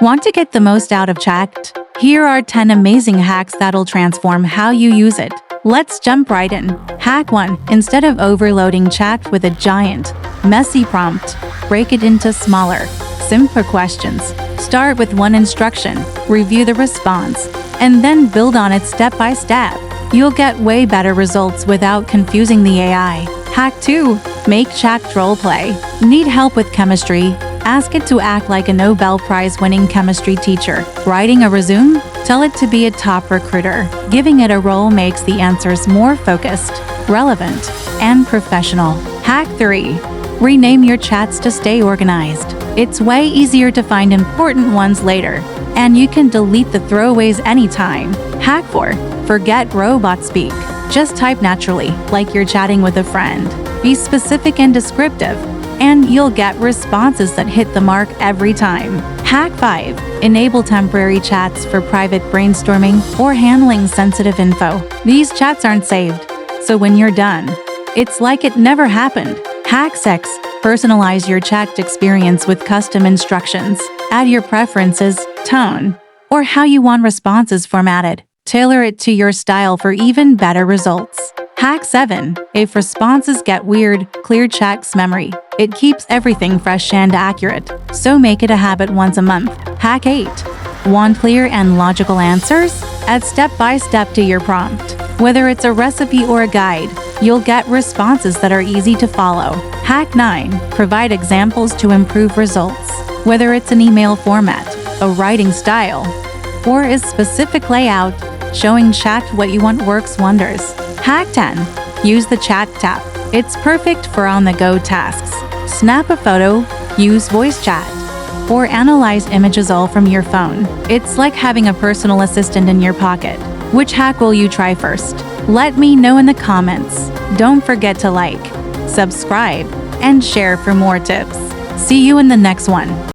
Want to get the most out of chat? Here are 10 amazing hacks that'll transform how you use it. Let's jump right in. Hack 1. Instead of overloading chat with a giant, messy prompt, break it into smaller, simpler questions. Start with one instruction, review the response, and then build on it step by step. You'll get way better results without confusing the AI. Hack 2. Make chat roleplay. Need help with chemistry? Ask it to act like a Nobel Prize-winning chemistry teacher. Writing a resume? Tell it to be a top recruiter. Giving it a role makes the answers more focused, relevant, and professional. Hack 3. Rename your chats to stay organized. It's way easier to find important ones later, and you can delete the throwaways anytime. Hack 4. Forget robot speak. Just type naturally, like you're chatting with a friend. Be specific and descriptive, and you'll get responses that hit the mark every time. Hack 5. Enable temporary chats for private brainstorming or handling sensitive info. These chats aren't saved, so when you're done, it's like it never happened. Hack 6. Personalize your chat experience with custom instructions. Add your preferences, tone, or how you want responses formatted. Tailor it to your style for even better results. Hack 7. If responses get weird, clear chat's memory. It keeps everything fresh and accurate, so make it a habit once a month. Hack 8. Want clear and logical answers? Add step-by-step to your prompt. Whether it's a recipe or a guide, you'll get responses that are easy to follow. Hack 9. Provide examples to improve results. Whether it's an email format, a writing style, or a specific layout, showing chat what you want works wonders. Hack 10. Use the chat tab. It's perfect for on-the-go tasks. Snap a photo, use voice chat, or analyze images all from your phone. It's like having a personal assistant in your pocket. Which hack will you try first? Let me know in the comments. Don't forget to like, subscribe, and share for more tips. See you in the next one.